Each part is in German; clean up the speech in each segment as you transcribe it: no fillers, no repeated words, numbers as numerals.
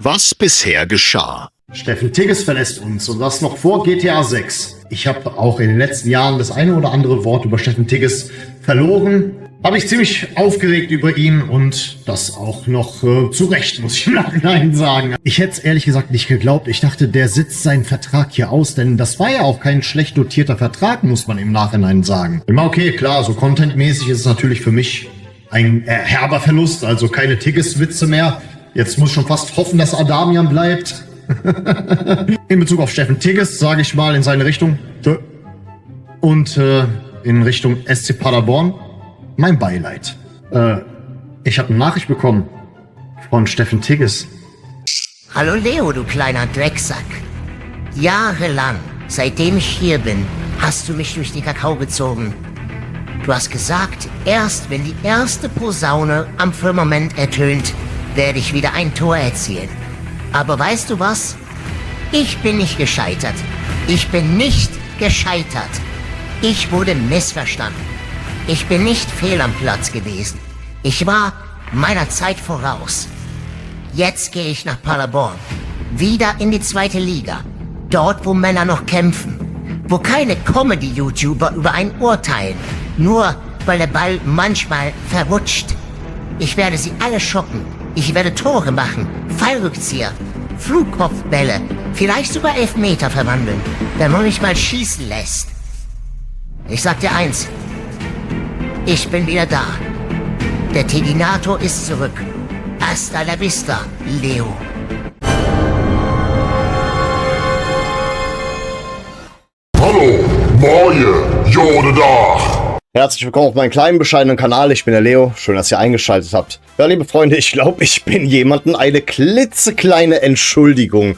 was bisher geschah. Steffen Tigges verlässt uns und das noch vor GTA 6. Ich habe auch in den letzten Jahren das eine oder andere Wort über Steffen Tigges verloren. Habe ich ziemlich aufgeregt über ihn und das auch noch zu Recht, muss ich im Nachhinein sagen. Ich hätte es ehrlich gesagt nicht geglaubt. Ich dachte, der sitzt seinen Vertrag hier aus, denn das war ja auch kein schlecht dotierter Vertrag, muss man im Nachhinein sagen. Immer okay, klar, so contentmäßig ist es natürlich für mich ein herber Verlust, also keine Tigges-Witze mehr. Jetzt muss ich schon fast hoffen, dass Adamian bleibt. In Bezug auf Steffen Tigges, sage ich mal, in seine Richtung. Und in Richtung SC Paderborn, mein Beileid. Ich habe eine Nachricht bekommen von Steffen Tigges. Hallo Leo, du kleiner Drecksack. Jahrelang, seitdem ich hier bin, hast du mich durch den Kakao gezogen. Du hast gesagt, erst wenn die erste Posaune am Firmament ertönt, werde ich wieder ein Tor erzielen. Aber weißt du was? Ich bin nicht gescheitert. Ich bin nicht gescheitert. Ich wurde missverstanden. Ich bin nicht fehl am Platz gewesen. Ich war meiner Zeit voraus. Jetzt gehe ich nach Paderborn. Wieder in die 2. Liga. Dort, wo Männer noch kämpfen. Wo keine Comedy-YouTuber über einen urteilen. Nur weil der Ball manchmal verrutscht. Ich werde sie alle schocken. Ich werde Tore machen, Fallrückzieher, Flugkopfbälle, vielleicht sogar Elfmeter verwandeln, wenn man mich mal schießen lässt. Ich sag dir eins, ich bin wieder da. Der Teginator ist zurück. Hasta la vista, Leo. Hallo, Moje, Jode da. Herzlich willkommen auf meinem kleinen, bescheidenen Kanal. Ich bin der Leo. Schön, dass ihr eingeschaltet habt. Ja, liebe Freunde, ich glaube, ich bin jemandem eine klitzekleine Entschuldigung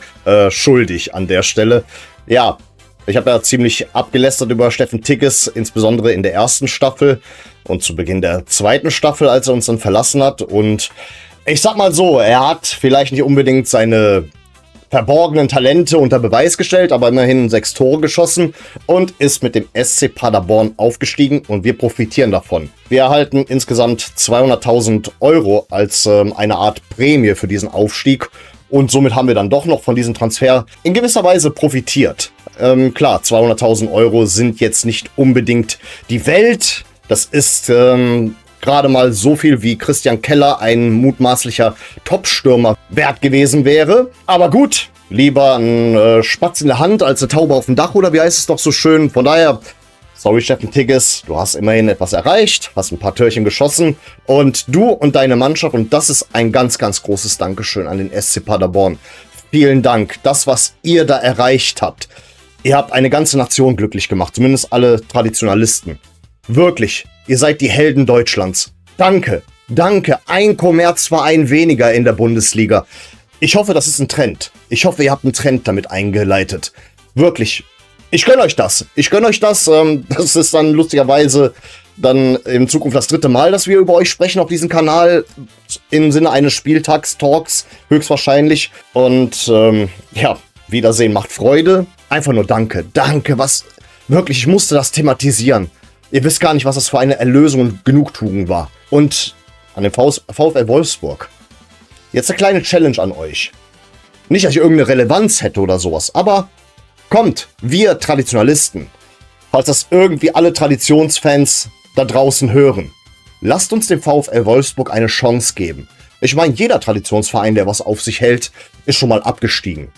schuldig an der Stelle. Ja, ich habe ja ziemlich abgelästert über Steffen Tigges, insbesondere in der ersten Staffel und zu Beginn der 2. Staffel, als er uns dann verlassen hat. Und ich sag mal so, er hat vielleicht nicht unbedingt seine verborgenen Talente unter Beweis gestellt, aber immerhin 6 Tore geschossen und ist mit dem SC Paderborn aufgestiegen und wir profitieren davon. Wir erhalten insgesamt 200.000 Euro als eine Art Prämie für diesen Aufstieg und somit haben wir dann doch noch von diesem Transfer in gewisser Weise profitiert. Klar, 200.000 Euro sind jetzt nicht unbedingt die Welt. Das ist gerade mal so viel wie Christian Keller, ein mutmaßlicher Top-Stürmer, wert gewesen wäre. Aber gut, lieber ein Spatz in der Hand als eine Taube auf dem Dach, oder wie heißt es doch so schön. Von daher, sorry Steffen Tigges, du hast immerhin etwas erreicht, hast ein paar Törchen geschossen und du und deine Mannschaft, und das ist ein ganz, ganz großes Dankeschön an den SC Paderborn. Vielen Dank, das, was ihr da erreicht habt. Ihr habt eine ganze Nation glücklich gemacht, zumindest alle Traditionalisten. Wirklich, ihr seid die Helden Deutschlands. Danke, danke. Ein Kommerzverein weniger in der Bundesliga. Ich hoffe, das ist ein Trend. Ich hoffe, ihr habt einen Trend damit eingeleitet. Wirklich, ich gönne euch das. Ich gönne euch das. Das ist dann lustigerweise dann in Zukunft das 3. Mal, dass wir über euch sprechen auf diesem Kanal. Im Sinne eines Spieltagstalks, höchstwahrscheinlich. Und ja, Wiedersehen macht Freude. Einfach nur danke. Danke, was... Wirklich, ich musste das thematisieren. Ihr wisst gar nicht, was das für eine Erlösung und Genugtuung war. Und an den VfL Wolfsburg. Jetzt eine kleine Challenge an euch. Nicht, dass ich irgendeine Relevanz hätte oder sowas, aber kommt, wir Traditionalisten, falls das irgendwie alle Traditionsfans da draußen hören, lasst uns dem VfL Wolfsburg eine Chance geben. Ich meine, jeder Traditionsverein, der was auf sich hält, ist schon mal abgestiegen.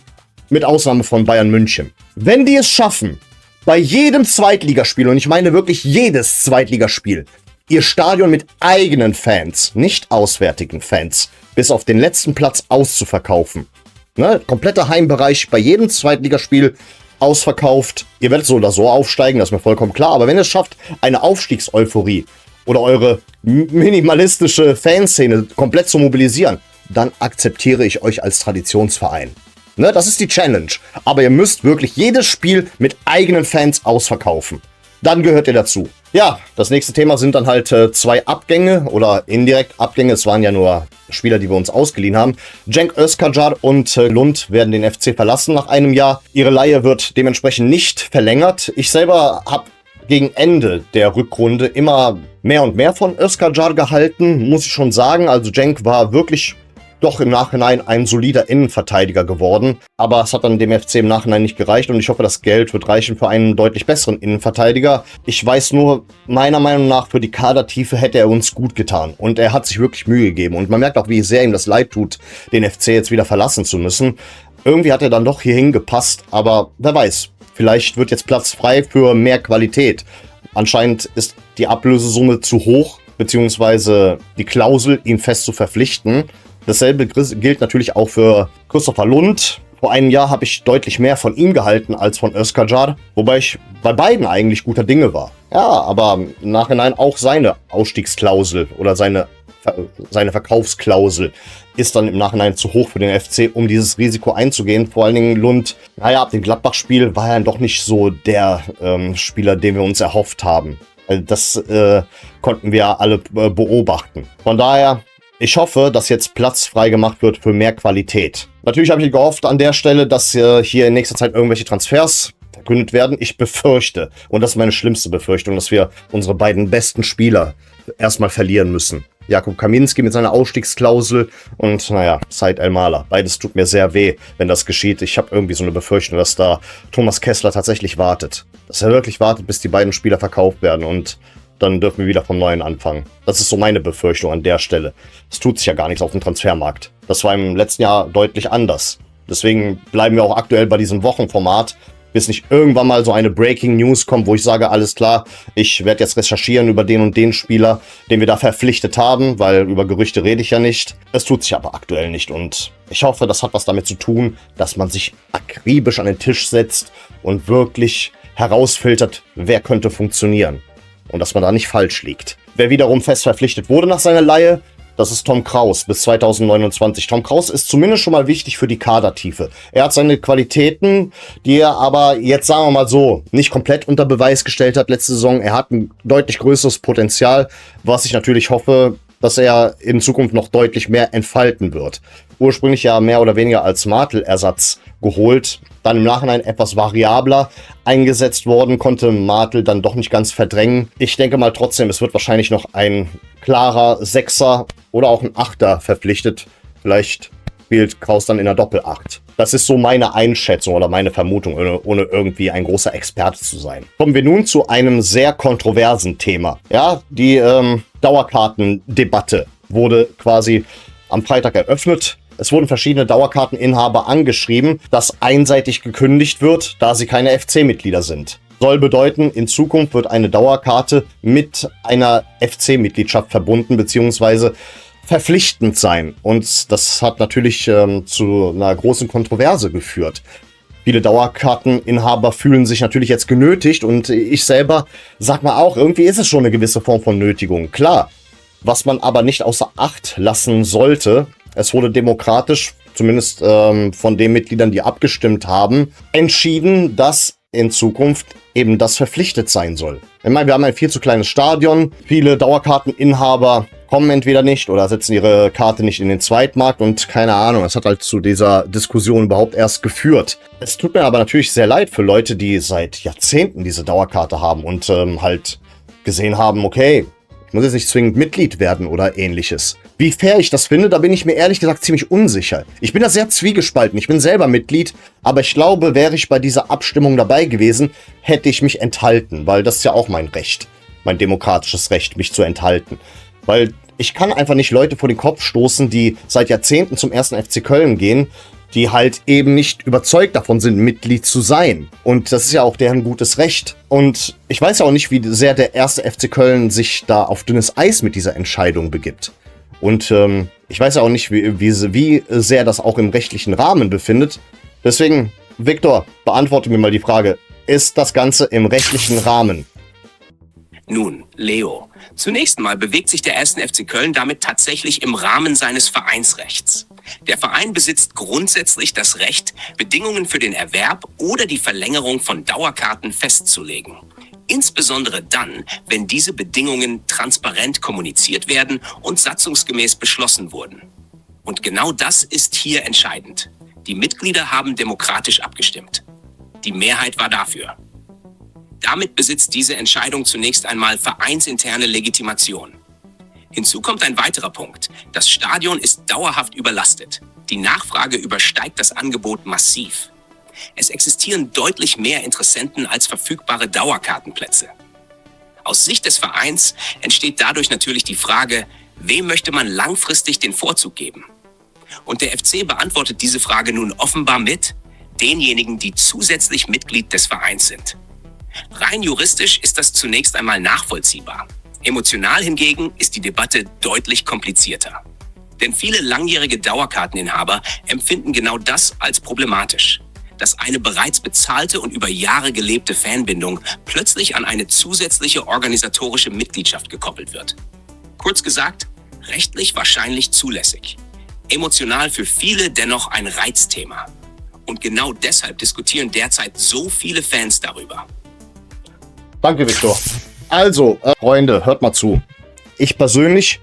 Mit Ausnahme von Bayern München. Wenn die es schaffen, bei jedem Zweitligaspiel, und ich meine wirklich jedes Zweitligaspiel, ihr Stadion mit eigenen Fans, nicht auswärtigen Fans, bis auf den letzten Platz auszuverkaufen. Ne? Kompletter Heimbereich bei jedem Zweitligaspiel ausverkauft. Ihr werdet so oder so aufsteigen, das ist mir vollkommen klar. Aber wenn ihr es schafft, eine Aufstiegseuphorie oder eure minimalistische Fanszene komplett zu mobilisieren, dann akzeptiere ich euch als Traditionsverein. Ne, das ist die Challenge. Aber ihr müsst wirklich jedes Spiel mit eigenen Fans ausverkaufen. Dann gehört ihr dazu. Ja, das nächste Thema sind dann halt 2 Abgänge oder indirekt Abgänge. Es waren ja nur Spieler, die wir uns ausgeliehen haben. Cenk Özkacar und Lund werden den FC verlassen nach einem Jahr. Ihre Leihe wird dementsprechend nicht verlängert. Ich selber habe gegen Ende der Rückrunde immer mehr und mehr von Özkacar gehalten, muss ich schon sagen. Also Cenk war wirklich doch im Nachhinein ein solider Innenverteidiger geworden. Aber es hat dann dem FC im Nachhinein nicht gereicht und ich hoffe, das Geld wird reichen für einen deutlich besseren Innenverteidiger. Ich weiß nur, meiner Meinung nach, für die Kadertiefe hätte er uns gut getan. Und er hat sich wirklich Mühe gegeben. Und man merkt auch, wie sehr ihm das leid tut, den FC jetzt wieder verlassen zu müssen. Irgendwie hat er dann doch hier hingepasst, aber wer weiß, vielleicht wird jetzt Platz frei für mehr Qualität. Anscheinend ist die Ablösesumme zu hoch, beziehungsweise die Klausel, ihn fest zu verpflichten. Dasselbe gilt natürlich auch für Christopher Lund. Vor einem Jahr habe ich deutlich mehr von ihm gehalten als von Özcajar, wobei ich bei beiden eigentlich guter Dinge war. Ja, aber im Nachhinein auch seine Ausstiegsklausel oder seine Verkaufsklausel ist dann im Nachhinein zu hoch für den FC, um dieses Risiko einzugehen. Vor allen Dingen Lund, naja, ab dem Gladbach-Spiel war er dann doch nicht so der Spieler, den wir uns erhofft haben. Also das konnten wir alle beobachten. Von daher, ich hoffe, dass jetzt Platz frei gemacht wird für mehr Qualität. Natürlich habe ich gehofft an der Stelle, dass hier in nächster Zeit irgendwelche Transfers verkündet werden. Ich befürchte, und das ist meine schlimmste Befürchtung, dass wir unsere beiden besten Spieler erstmal verlieren müssen. Jakub Kaminski mit seiner Ausstiegsklausel und, naja, Said El-Mala. Beides tut mir sehr weh, wenn das geschieht. Ich habe irgendwie so eine Befürchtung, dass da Thomas Kessler tatsächlich wartet. Dass er wirklich wartet, bis die beiden Spieler verkauft werden und dann dürfen wir wieder vom Neuen anfangen. Das ist so meine Befürchtung an der Stelle. Es tut sich ja gar nichts auf dem Transfermarkt. Das war im letzten Jahr deutlich anders. Deswegen bleiben wir auch aktuell bei diesem Wochenformat, bis nicht irgendwann mal so eine Breaking News kommt, wo ich sage, alles klar, ich werde jetzt recherchieren über den und den Spieler, den wir da verpflichtet haben, weil über Gerüchte rede ich ja nicht. Es tut sich aber aktuell nicht und ich hoffe, das hat was damit zu tun, dass man sich akribisch an den Tisch setzt und wirklich herausfiltert, wer könnte funktionieren. Und dass man da nicht falsch liegt. Wer wiederum fest verpflichtet wurde nach seiner Leihe, das ist Tom Kraus bis 2029. Tom Kraus ist zumindest schon mal wichtig für die Kadertiefe. Er hat seine Qualitäten, die er aber jetzt, sagen wir mal so, nicht komplett unter Beweis gestellt hat letzte Saison. Er hat ein deutlich größeres Potenzial, was ich natürlich hoffe, dass er in Zukunft noch deutlich mehr entfalten wird. Ursprünglich ja mehr oder weniger als Martel-Ersatz geholt, dann im Nachhinein etwas variabler eingesetzt worden, konnte Martel dann doch nicht ganz verdrängen. Ich denke mal trotzdem, es wird wahrscheinlich noch ein klarer Sechser oder auch ein Achter verpflichtet. Vielleicht spielt Kraus dann in der Doppel-8. Das ist so meine Einschätzung oder meine Vermutung, ohne irgendwie ein großer Experte zu sein. Kommen wir nun zu einem sehr kontroversen Thema. Ja, die Dauerkartendebatte wurde quasi am Freitag eröffnet. Es wurden verschiedene Dauerkarteninhaber angeschrieben, dass einseitig gekündigt wird, da sie keine FC-Mitglieder sind. Soll bedeuten, in Zukunft wird eine Dauerkarte mit einer FC-Mitgliedschaft verbunden bzw. verpflichtend sein. Und das hat natürlich zu einer großen Kontroverse geführt. Viele Dauerkarteninhaber fühlen sich natürlich jetzt genötigt und ich selber sag mal auch, irgendwie ist es schon eine gewisse Form von Nötigung. Klar, was man aber nicht außer Acht lassen sollte, es wurde demokratisch, zumindest von den Mitgliedern, die abgestimmt haben, entschieden, dass in Zukunft eben das verpflichtet sein soll. Ich meine, wir haben ein viel zu kleines Stadion. Viele Dauerkarteninhaber kommen entweder nicht oder setzen ihre Karte nicht in den Zweitmarkt und keine Ahnung, es hat halt zu dieser Diskussion überhaupt erst geführt. Es tut mir aber natürlich sehr leid für Leute, die seit Jahrzehnten diese Dauerkarte haben und halt gesehen haben, okay, ich muss jetzt nicht zwingend Mitglied werden oder ähnliches. Wie fair ich das finde, da bin ich mir ehrlich gesagt ziemlich unsicher. Ich bin da sehr zwiegespalten. Ich bin selber Mitglied, aber ich glaube, wäre ich bei dieser Abstimmung dabei gewesen, hätte ich mich enthalten, weil das ist ja auch mein Recht, mein demokratisches Recht, mich zu enthalten. Weil ich kann einfach nicht Leute vor den Kopf stoßen, die seit Jahrzehnten zum 1. FC Köln gehen, die halt eben nicht überzeugt davon sind, Mitglied zu sein. Und das ist ja auch deren gutes Recht. Und ich weiß ja auch nicht, wie sehr der 1. FC Köln sich da auf dünnes Eis mit dieser Entscheidung begibt. Und ich weiß ja auch nicht, wie sehr das auch im rechtlichen Rahmen befindet. Deswegen, Viktor, beantworte mir mal die Frage, ist das Ganze im rechtlichen Rahmen? Nun, Leo, zunächst mal bewegt sich der 1. FC Köln damit tatsächlich im Rahmen seines Vereinsrechts. Der Verein besitzt grundsätzlich das Recht, Bedingungen für den Erwerb oder die Verlängerung von Dauerkarten festzulegen. Insbesondere dann, wenn diese Bedingungen transparent kommuniziert werden und satzungsgemäß beschlossen wurden. Und genau das ist hier entscheidend. Die Mitglieder haben demokratisch abgestimmt. Die Mehrheit war dafür. Damit besitzt diese Entscheidung zunächst einmal vereinsinterne Legitimation. Hinzu kommt ein weiterer Punkt. Das Stadion ist dauerhaft überlastet. Die Nachfrage übersteigt das Angebot massiv. Es existieren deutlich mehr Interessenten als verfügbare Dauerkartenplätze. Aus Sicht des Vereins entsteht dadurch natürlich die Frage, wem möchte man langfristig den Vorzug geben? Und der FC beantwortet diese Frage nun offenbar mit denjenigen, die zusätzlich Mitglied des Vereins sind. Rein juristisch ist das zunächst einmal nachvollziehbar. Emotional hingegen ist die Debatte deutlich komplizierter. Denn viele langjährige Dauerkarteninhaber empfinden genau das als problematisch. Dass eine bereits bezahlte und über Jahre gelebte Fanbindung plötzlich an eine zusätzliche organisatorische Mitgliedschaft gekoppelt wird. Kurz gesagt, rechtlich wahrscheinlich zulässig. Emotional für viele dennoch ein Reizthema. Und genau deshalb diskutieren derzeit so viele Fans darüber. Danke, Victor. Also, Freunde, hört mal zu. Ich persönlich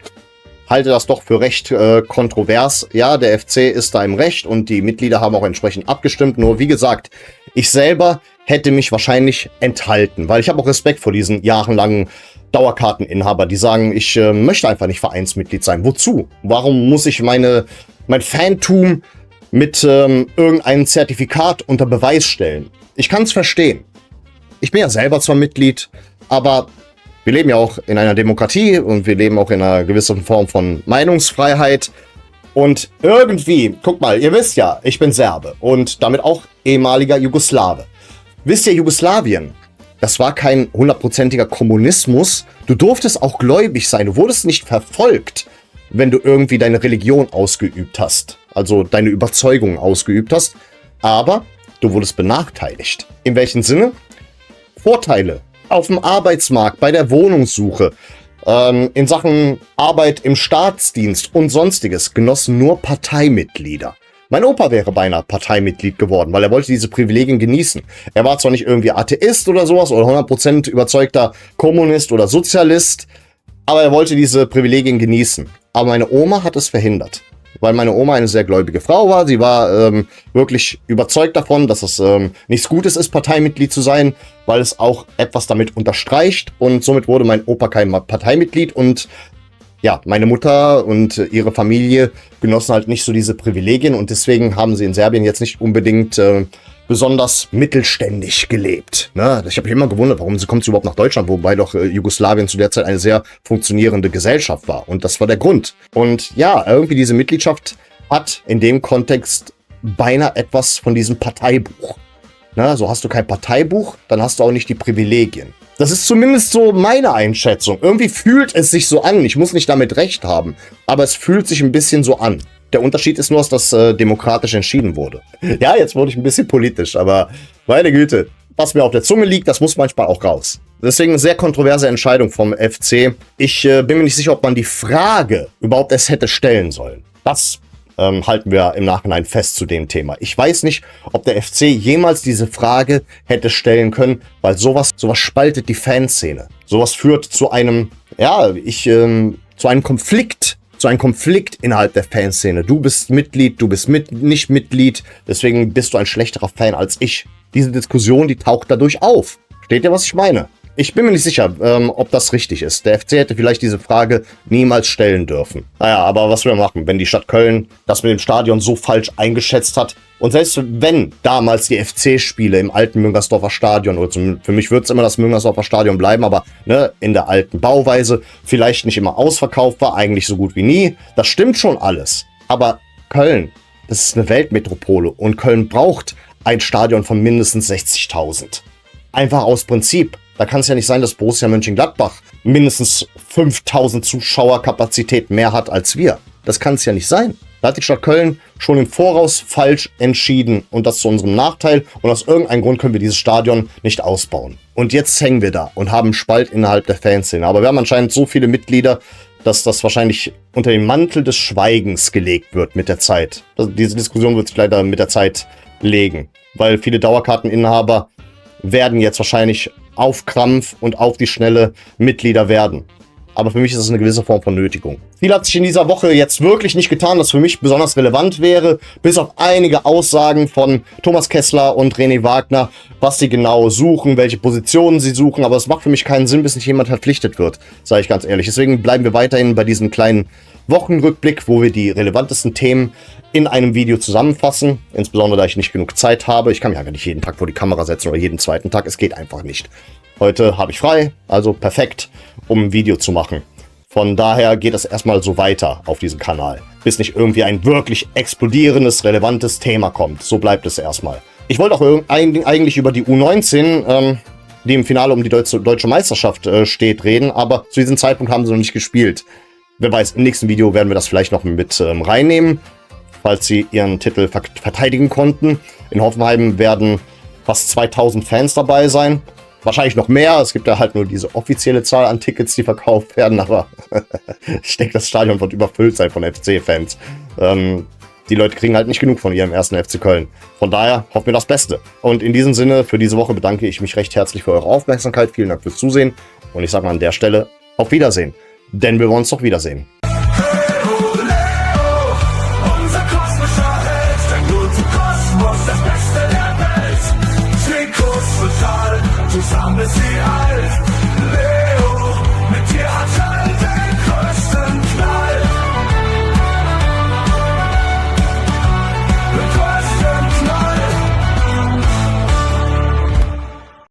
halte das doch für recht kontrovers. Ja, der FC ist da im Recht und die Mitglieder haben auch entsprechend abgestimmt. Nur wie gesagt, ich selber hätte mich wahrscheinlich enthalten, weil ich habe auch Respekt vor diesen jahrelangen Dauerkarteninhaber, die sagen, ich möchte einfach nicht Vereinsmitglied sein. Wozu? Warum muss ich mein Fantum mit irgendeinem Zertifikat unter Beweis stellen? Ich kann es verstehen. Ich bin ja selber zwar Mitglied, aber wir leben ja auch in einer Demokratie und wir leben auch in einer gewissen Form von Meinungsfreiheit. Und irgendwie, guck mal, ihr wisst ja, ich bin Serbe und damit auch ehemaliger Jugoslawe. Wisst ihr, Jugoslawien, das war kein 100%iger Kommunismus. Du durftest auch gläubig sein, du wurdest nicht verfolgt, wenn du irgendwie deine Religion ausgeübt hast. Also deine Überzeugung ausgeübt hast. Aber du wurdest benachteiligt. In welchem Sinne? Vorteile auf dem Arbeitsmarkt, bei der Wohnungssuche, in Sachen Arbeit im Staatsdienst und sonstiges genossen nur Parteimitglieder. Mein Opa wäre beinahe Parteimitglied geworden, weil er wollte diese Privilegien genießen. Er war zwar nicht irgendwie Atheist oder sowas oder 100% überzeugter Kommunist oder Sozialist, aber er wollte diese Privilegien genießen. Aber meine Oma hat es verhindert. Weil meine Oma eine sehr gläubige Frau war. Sie war wirklich überzeugt davon, dass es nichts Gutes ist, Parteimitglied zu sein, weil es auch etwas damit unterstreicht. Und somit wurde mein Opa kein Parteimitglied. Und ja, meine Mutter und ihre Familie genossen halt nicht so diese Privilegien. Und deswegen haben sie in Serbien jetzt nicht unbedingt besonders mittelständig gelebt. Ne? Ich habe mich immer gewundert, warum kommt sie überhaupt nach Deutschland, wobei doch Jugoslawien zu der Zeit eine sehr funktionierende Gesellschaft war. Und das war der Grund. Und ja, irgendwie diese Mitgliedschaft hat in dem Kontext beinahe etwas von diesem Parteibuch. Ne? So hast du kein Parteibuch, dann hast du auch nicht die Privilegien. Das ist zumindest so meine Einschätzung. Irgendwie fühlt es sich so an. Ich muss nicht damit recht haben, aber es fühlt sich ein bisschen so an. Der Unterschied ist nur, dass das demokratisch entschieden wurde. Ja, jetzt wurde ich ein bisschen politisch, aber meine Güte, was mir auf der Zunge liegt, das muss manchmal auch raus. Deswegen eine sehr kontroverse Entscheidung vom FC. Ich bin mir nicht sicher, ob man die Frage überhaupt erst hätte stellen sollen. Das halten wir im Nachhinein fest zu dem Thema. Ich weiß nicht, ob der FC jemals diese Frage hätte stellen können, weil sowas spaltet die Fanszene. Sowas führt zu einem, zu einem Konflikt. So ein Konflikt innerhalb der Fanszene. Du bist Mitglied, du bist nicht Mitglied, deswegen bist du ein schlechterer Fan als ich. Diese Diskussion, die taucht dadurch auf. Versteht ihr, was ich meine? Ich bin mir nicht sicher, ob das richtig ist. Der FC hätte vielleicht diese Frage niemals stellen dürfen. Naja, aber was wir machen, wenn die Stadt Köln das mit dem Stadion so falsch eingeschätzt hat und selbst wenn damals die FC-Spiele im alten Müngersdorfer Stadion, oder für mich wird es immer das Müngersdorfer Stadion bleiben, aber ne, in der alten Bauweise vielleicht nicht immer ausverkauft war, eigentlich so gut wie nie. Das stimmt schon alles. Aber Köln, das ist eine Weltmetropole und Köln braucht ein Stadion von mindestens 60.000. Einfach aus Prinzip. Da kann es ja nicht sein, dass Borussia Mönchengladbach mindestens 5.000 Zuschauerkapazität mehr hat als wir. Das kann es ja nicht sein. Da hat die Stadt Köln schon im Voraus falsch entschieden und das zu unserem Nachteil. Und aus irgendeinem Grund können wir dieses Stadion nicht ausbauen. Und jetzt hängen wir da und haben einen Spalt innerhalb der Fanszene. Aber wir haben anscheinend so viele Mitglieder, dass das wahrscheinlich unter den Mantel des Schweigens gelegt wird mit der Zeit. Diese Diskussion wird sich leider mit der Zeit legen, weil viele Dauerkarteninhaber werden jetzt wahrscheinlich auf Krampf und auf die Schnelle Mitglieder werden. aber für mich ist es eine gewisse Form von Nötigung. Viel hat sich in dieser Woche jetzt wirklich nicht getan, das für mich besonders relevant wäre, bis auf einige Aussagen von Thomas Kessler und René Wagner, was sie genau suchen, welche Positionen sie suchen, aber es macht für mich keinen Sinn, bis nicht jemand verpflichtet wird, sage ich ganz ehrlich. Deswegen bleiben wir weiterhin bei diesem kleinen Wochenrückblick, wo wir die relevantesten Themen in einem Video zusammenfassen, insbesondere da ich nicht genug Zeit habe. Ich kann mich einfach nicht jeden Tag vor die Kamera setzen oder jeden zweiten Tag, es geht einfach nicht. Heute habe ich frei, also perfekt, um ein Video zu machen. Von daher geht es erstmal so weiter auf diesem Kanal, bis nicht irgendwie ein wirklich explodierendes, relevantes Thema kommt. So bleibt es erstmal. Ich wollte auch eigentlich über die U19, die im Finale um die deutsche Meisterschaft steht, reden, aber zu diesem Zeitpunkt haben sie noch nicht gespielt. Wer weiß, im nächsten Video werden wir das vielleicht noch mit reinnehmen, falls sie ihren Titel verteidigen konnten. In Hoffenheim werden fast 2000 Fans dabei sein. Wahrscheinlich noch mehr. Es gibt ja halt nur diese offizielle Zahl an Tickets, die verkauft werden, aber ich denke, das Stadion wird überfüllt sein von FC-Fans. Die Leute kriegen halt nicht genug von ihrem ersten FC Köln. Von daher hoffen wir das Beste. Und in diesem Sinne, für diese Woche bedanke ich mich recht herzlich für eure Aufmerksamkeit. Vielen Dank fürs Zusehen. Und ich sage mal an der Stelle, auf Wiedersehen. Denn wir wollen uns doch wiedersehen. Unser kosmischer Held, der gute Kosmos, das Beste der Welt. Trikots total, zusammen bis sie alt.